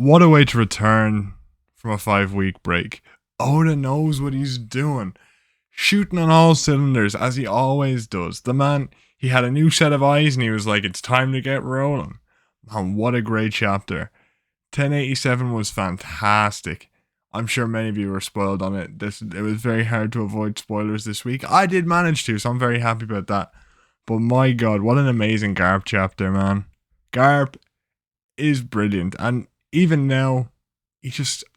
What a way to return from a 5 week break. Oda knows what he's doing. Shooting on all cylinders as he always does. The man, he had a new set of eyes and he was like, it's time to get rolling. Man, what a great chapter. 1087 was fantastic. I'm sure many of you were spoiled on it. It was very hard to avoid spoilers this week. I did manage to, so I'm very happy about that. But my god, what an amazing Garp chapter, man. Garp is brilliant. And even now,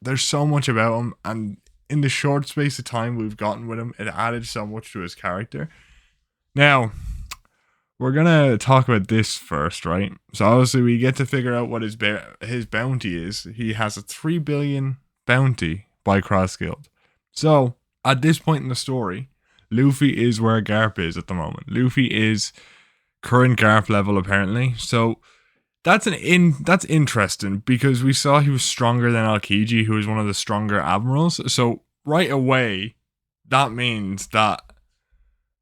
there's so much about him, and in the short space of time we've gotten with him, it added so much to his character. Now, we're gonna talk about this first, right? So obviously we get to figure out what his bounty is. He has a 3 billion bounty by Cross Guild. So at this point in the story, Luffy is where Garp is at the moment. Luffy is current Garp level apparently. So that's interesting because we saw he was stronger than Aokiji, who is one of the stronger admirals. So right away, that means that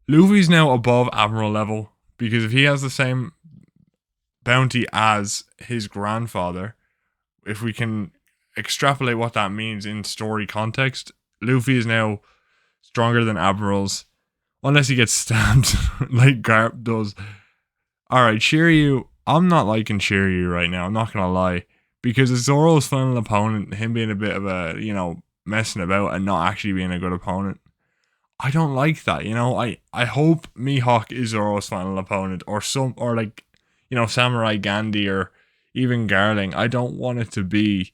Luffy's now above admiral level, because if he has the same bounty as his grandfather, if we can extrapolate what that means in story context, Luffy is now stronger than admirals, unless he gets stabbed like Garp does. Alright, Shiryu, I'm not liking Shiryu right now, I'm not gonna lie. Because it's Zoro's final opponent, him being a bit of a, messing about and not actually being a good opponent. I don't like that, I hope Mihawk is Zoro's final opponent, or Samurai Gandhi, or even Garling. I don't want it to be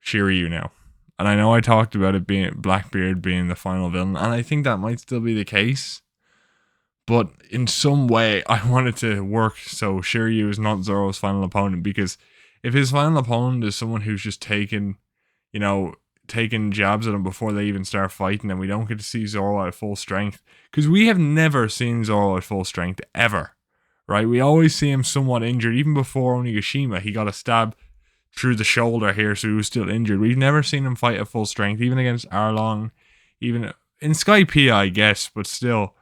Shiryu now. And I know I talked about it being Blackbeard being the final villain, and I think that might still be the case. But in some way, I want it to work so Shiryu is not Zoro's final opponent, because if his final opponent is someone who's just taking jabs at him before they even start fighting, and we don't get to see Zoro at full strength, because we have never seen Zoro at full strength ever, right? We always see him somewhat injured. Even before Onigashima, he got a stab through the shoulder here, so he was still injured. We've never seen him fight at full strength, even against Arlong, even in Sky P, I guess, but still.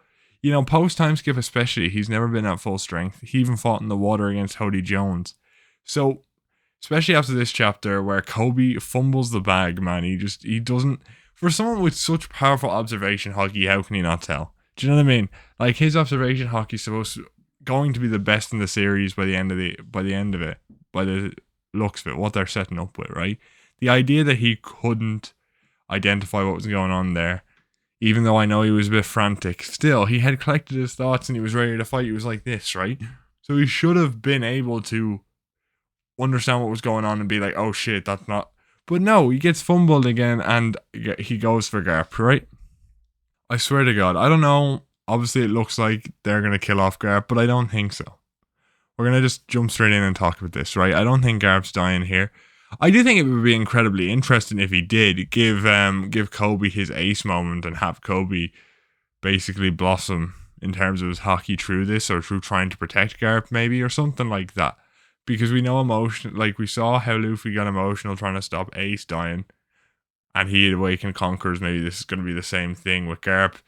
Post time skip especially, he's never been at full strength. He even fought in the water against Hody Jones. So, especially after this chapter where Kobe fumbles the bag, man, he doesn't. For someone with such powerful observation hockey, how can he not tell? Do you know what I mean? Like, his observation hockey is going to be the best in the series by the end of it, by the looks of it, what they're setting up with, right? The idea that he couldn't identify what was going on there, even though I know he was a bit frantic, still, he had collected his thoughts and he was ready to fight. He was like this, right? So he should have been able to understand what was going on and be like, oh shit, that's not. But no, he gets fumbled again and he goes for Garp, right? I swear to God, I don't know. Obviously, it looks like they're going to kill off Garp, but I don't think so. We're going to just jump straight in and talk about this, right? I don't think Garp's dying here. I do think it would be incredibly interesting if he did give Kobe his ace moment and have Kobe basically blossom in terms of his hockey through this, or through trying to protect Garp maybe, or something like that. Because we know we saw how Luffy got emotional trying to stop Ace dying, and he had awakened Conquerors. Maybe this is going to be the same thing with Garp.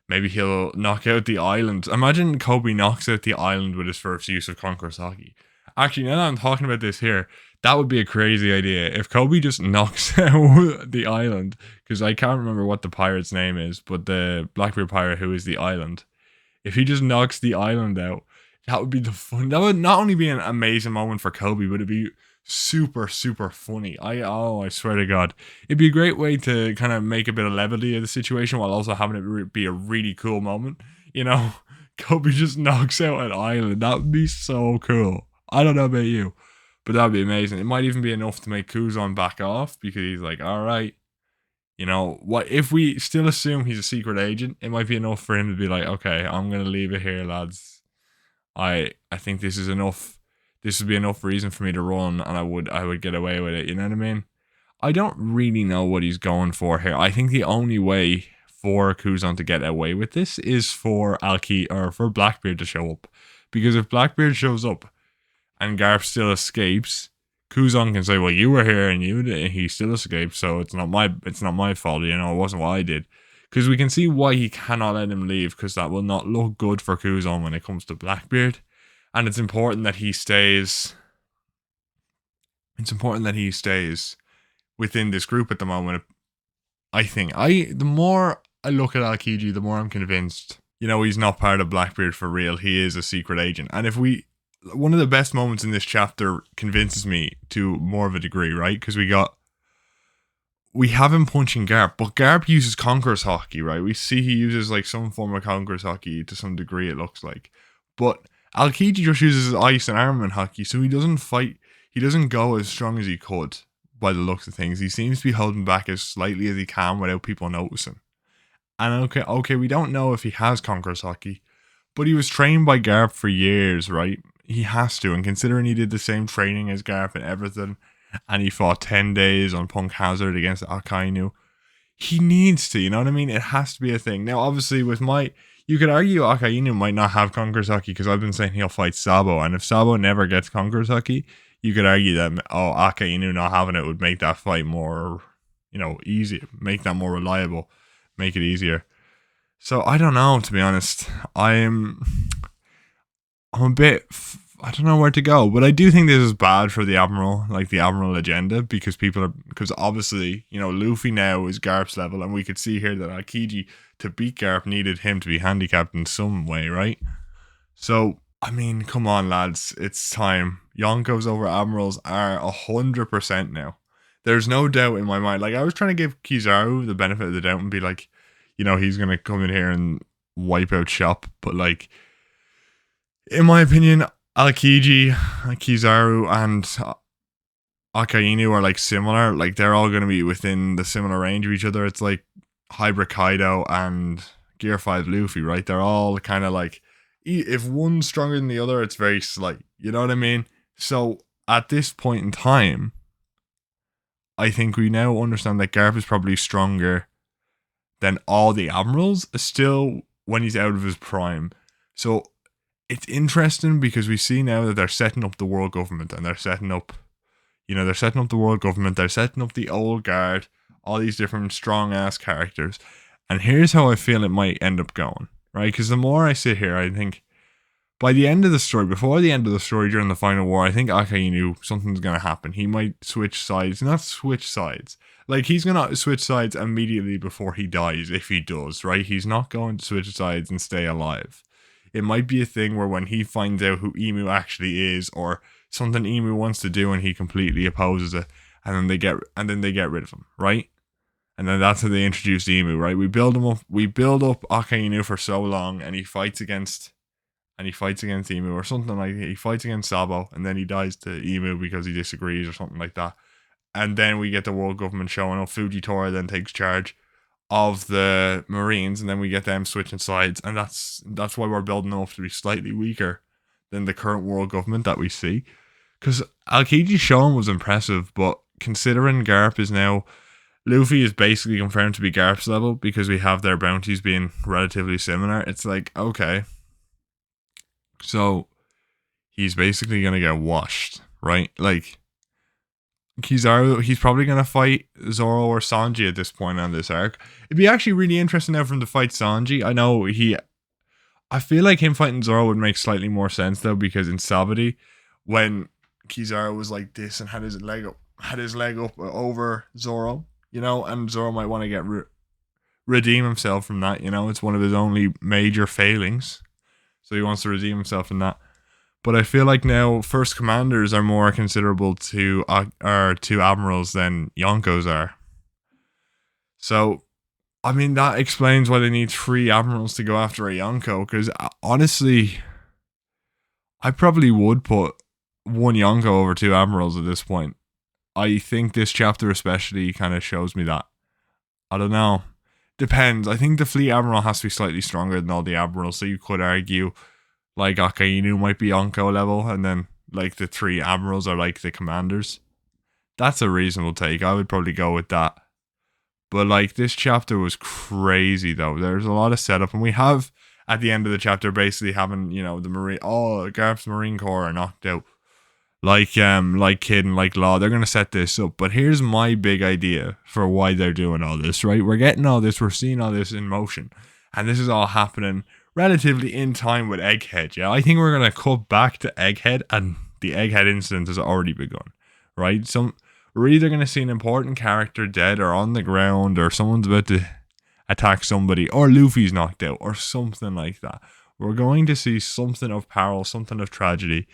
Maybe he'll knock out the island. Imagine Kobe knocks out the island with his first use of Conqueror's hockey. Actually, now that I'm talking about this here, that would be a crazy idea. If Kobe just knocks out the island, because I can't remember what the pirate's name is, but the Blackbeard pirate who is the island, if he just knocks the island out, that would be the fun. That would not only be an amazing moment for Kobe, but it'd be super, super funny. I swear to God. It'd be a great way to kind of make a bit of levity of the situation while also having it be a really cool moment. Kobe just knocks out an island. That would be so cool. I don't know about you, but that'd be amazing. It might even be enough to make Kuzan back off, because he's like, all right, what if we still assume he's a secret agent? It might be enough for him to be like, okay, I'm gonna leave it here, lads. I think this is enough. This would be enough reason for me to run, and I would get away with it. You know what I mean? I don't really know what he's going for here. I think the only way for Kuzan to get away with this is for for Blackbeard to show up, because if Blackbeard shows up and Garp still escapes, Kuzan can say, well, you were here and he still escaped, so it's not my fault, it wasn't what I did. Because we can see why he cannot let him leave, because that will not look good for Kuzan when it comes to Blackbeard. And it's important that he stays It's important that he stays within this group at the moment. I think the more I look at Aokiji, the more I'm convinced, he's not part of Blackbeard for real. He is a secret agent. And one of the best moments in this chapter convinces me to more of a degree, right? Because we have him punching Garp, but Garp uses Conqueror's Hockey, right? We see he uses like some form of Conqueror's Hockey to some degree, it looks like. But Aokiji just uses Ice and Armament Hockey, so he doesn't fight, he doesn't go as strong as he could by the looks of things. He seems to be holding back as slightly as he can without people noticing. And okay, we don't know if he has Conqueror's Hockey, but he was trained by Garp for years, right? He has to, and considering he did the same training as Garp and everything, and he fought 10 days on Punk Hazard against Akainu, he needs to, you know what I mean? It has to be a thing. Now, obviously, you could argue Akainu might not have Conqueror's Hockey because I've been saying he'll fight Sabo, and if Sabo never gets Conqueror's Hockey, you could argue that, Akainu not having it would make that fight more, easier, make that more reliable, make it easier. So, I don't know, to be honest. I'm a bit, I don't know where to go, but I do think this is bad for the Admiral, like the Admiral agenda, because obviously, Luffy now is Garp's level, and we could see here that Aokiji, to beat Garp, needed him to be handicapped in some way, right? So, I mean, come on, lads, it's time. Yonkos over Admirals are 100% now. There's no doubt in my mind. Like, I was trying to give Kizaru the benefit of the doubt and be like, he's going to come in here and wipe out shop, but like, in my opinion, Aokiji, Kizaru, and Akainu are like similar. Like they're all going to be within the similar range of each other. It's like Hybrid Kaido and Gear 5 Luffy, right? They're all kind of like, if one's stronger than the other, it's very slight. You know what I mean? So at this point in time, I think we now understand that Garp is probably stronger than all the Admirals still when he's out of his prime. So it's interesting because we see now that they're setting up the world government, and they're setting up the world government, they're setting up the old guard, all these different strong ass characters. And here's how I feel it might end up going, right? Because the more I sit here, I think by the end of the story, before the end of the story during the final war, I think Akainu, something's going to happen. He might switch sides, not switch sides. Like, he's going to switch sides immediately before he dies, if he does, right? He's not going to switch sides and stay alive. It might be a thing where when he finds out who Emu actually is, or something Emu wants to do and he completely opposes it, and then they get rid of him, right? And then that's how they introduce Emu, right? We build him up. We build up Akainu for so long, and he fights against Emu or something like that. He fights against Sabo, and then he dies to Emu because he disagrees or something like that. And then we get the world government showing up. Fujitora then takes charge of the Marines, and then we get them switching sides, and that's why we're building up to be slightly weaker than the current world government that we see. Because Aokiji's showing was impressive, but considering Garp is now, Luffy is basically confirmed to be Garp's level because we have their bounties being relatively similar. It's like, okay, so he's basically gonna get washed, right? Like, Kizaru, he's probably going to fight Zoro or Sanji at this point on this arc. It'd be actually really interesting now for him to fight Sanji. I feel like him fighting Zoro would make slightly more sense though, because in Sabaody, when Kizaru was like this and had his leg up over Zoro, and Zoro might want to get redeem himself from that. It's one of his only major failings, so he wants to redeem himself from that. But I feel like now first commanders are more considerable to admirals than Yonkos are. So, I mean, that explains why they need 3 admirals to go after a Yonko. Because honestly, I probably would put 1 Yonko over 2 admirals at this point. I think this chapter especially kind of shows me that. I don't know. Depends. I think the fleet admiral has to be slightly stronger than all the admirals. So you could argue like Akainu might be Yonko level, and then like the 3 admirals are like the commanders. That's a reasonable take. I would probably go with that. But like, this chapter was crazy though. There's a lot of setup, and we have at the end of the chapter basically having, the Marine, Garp's Marine Corps are knocked out. Like Kid and like Law, they're gonna set this up. But here's my big idea for why they're doing all this, right? We're getting all this, we're seeing all this in motion, and this is all happening relatively in time with Egghead. Yeah, I think we're gonna cut back to Egghead, and the Egghead incident has already begun. right? We're either going to see an important character dead or on the ground, or someone's about to attack somebody, or Luffy's knocked out, or something like that. We're going to see something of peril, something of tragedy,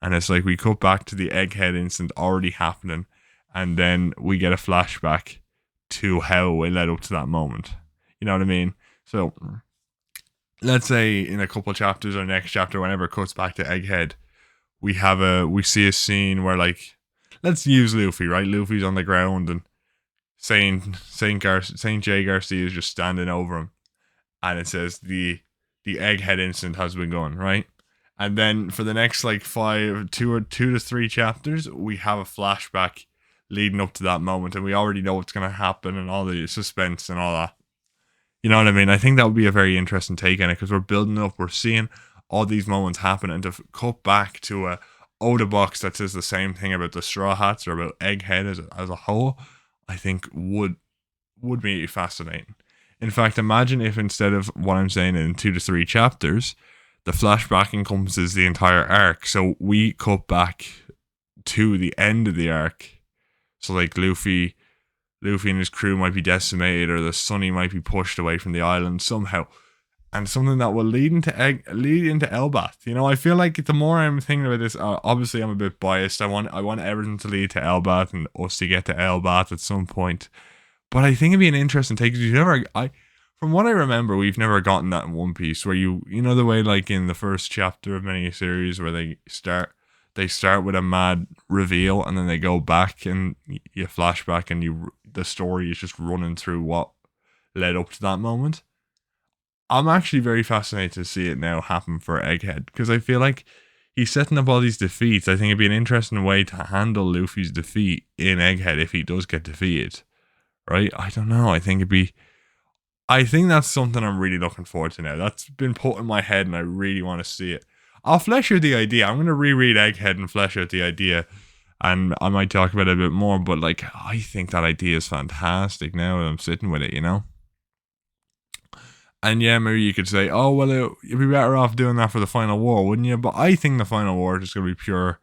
and it's like we cut back to the Egghead incident already happening, and then we get a flashback to how it led up to that moment. You know what I mean? So let's say in a couple chapters or next chapter, whenever it cuts back to Egghead, we see a scene where, like, let's use Luffy, right? Luffy's on the ground and Saint J Garcia is just standing over him, and it says the Egghead incident has begun, right? And then for the next like two to three chapters, we have a flashback leading up to that moment, and we already know what's going to happen and all the suspense and all that. You know what I mean? I think that would be a very interesting take on it, because we're building up, we're seeing all these moments happen, and to cut back to a Oda box that says the same thing about the Straw Hats or about Egghead as a whole, I think would be fascinating. In fact, imagine if instead of what I'm saying in 2 to 3 chapters, the flashback encompasses the entire arc. So we cut back to the end of the arc. So like Luffy and his crew might be decimated, or the Sunny might be pushed away from the island somehow, and something that will lead into Elbath. You know, I feel like the more I'm thinking about this, obviously I'm a bit biased. I want everything to lead to Elbath and us to get to Elbath at some point. But I think it'd be an interesting take. From what I remember, we've never gotten that in One Piece, where you know the way like in the first chapter of many series where they start with a mad reveal, and then they go back and you flashback, and the story is just running through what led up to that moment. I'm actually very fascinated to see it now happen for Egghead, because I feel like he's setting up all these defeats. I think it'd be an interesting way to handle Luffy's defeat in Egghead if he does get defeated. Right? I don't know. I think that's something I'm really looking forward to now. That's been put in my head and I really want to see it. I'll flesh out the idea. I'm going to reread Egghead and flesh out the idea, and I might talk about it a bit more, but like, I think that idea is fantastic now that I'm sitting with it, you know? And yeah, maybe you could say, oh, well, you'd be better off doing that for the final war, wouldn't you? But I think the final war is just going to be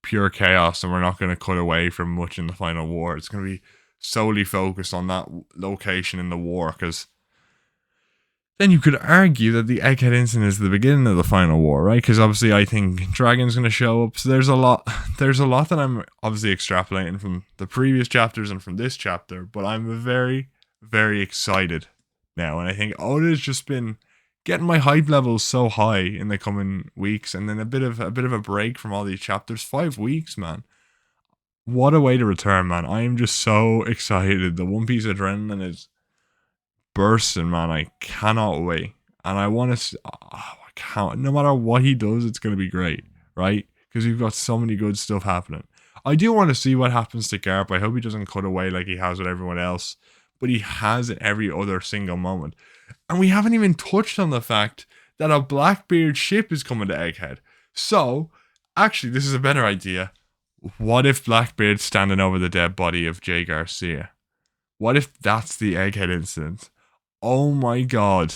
pure chaos, and we're not going to cut away from much in the final war. It's going to be solely focused on that location in the war, because then you could argue that the Egghead incident is the beginning of the final war, right? Because obviously I think Dragon's going to show up, so there's a lot that I'm obviously extrapolating from the previous chapters and from this chapter, but I'm very, very excited now, and I think Oda's just been getting my hype levels so high in the coming weeks, and then a bit of a break from all these chapters. 5 weeks, man. What a way to return, man. I am just so excited. The One Piece adrenaline is bursting, man. I cannot wait. And I want to... I can't. No matter what he does, it's going to be great, right? Because we've got so many good stuff happening. I do want to see what happens to Garp. I hope he doesn't cut away like he has with everyone else. But he has in every other single moment. And we haven't even touched on the fact that a Blackbeard ship is coming to Egghead. So, actually, this is a better idea. What if Blackbeard's standing over the dead body of Jay Garcia? What if that's the Egghead incident? Oh my god.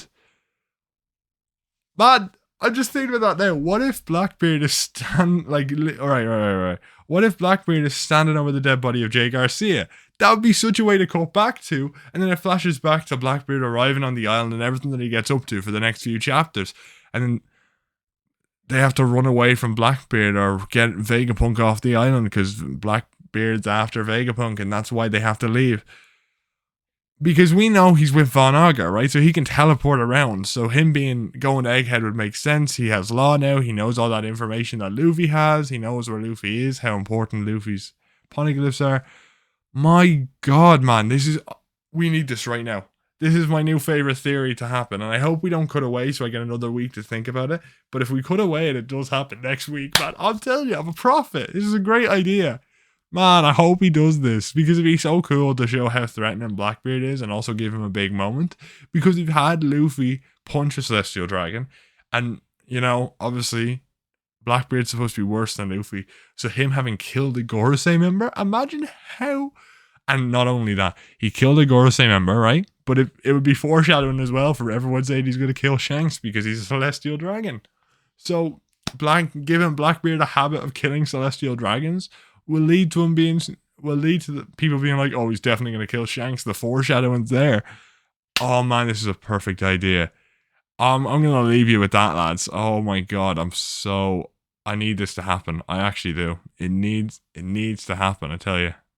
Man, I'm just thinking about that now. What if Blackbeard is Alright. What if Blackbeard is standing over the dead body of Jay Garcia? That would be such a way to cut back to, and then it flashes back to Blackbeard arriving on the island and everything that he gets up to for the next few chapters. And then they have to run away from Blackbeard or get Vegapunk off the island because Blackbeard's after Vegapunk, and that's why they have to leave. Because we know he's with Von Augur, right? So he can teleport around. So him going to Egghead would make sense. He has law now. He knows all that information that Luffy has. He knows where Luffy is, how important Luffy's poneglyphs are. My god, man. We need this right now. This is my new favorite theory to happen, and I hope we don't cut away so I get another week to think about it. But if we cut away and it does happen next week, man, I'm telling you, I'm a prophet. This is a great idea. Man, I hope he does this, because it'd be so cool to show how threatening Blackbeard is and also give him a big moment. Because we've had Luffy punch a Celestial Dragon, and, you know, obviously, Blackbeard's supposed to be worse than Luffy. So him having killed a Gorosei member, imagine how... And not only that, he killed a Gorosei member, right? But it would be foreshadowing as well for everyone saying he's going to kill Shanks because he's a Celestial Dragon. So, giving Blackbeard a habit of killing Celestial Dragons will lead to him being, will lead to the people being like, oh, he's definitely going to kill Shanks. The foreshadowing's there. Oh man, this is a perfect idea. I'm gonna leave you with that, lads. Oh my god, I need this to happen. I actually do. It needs to happen, I tell you.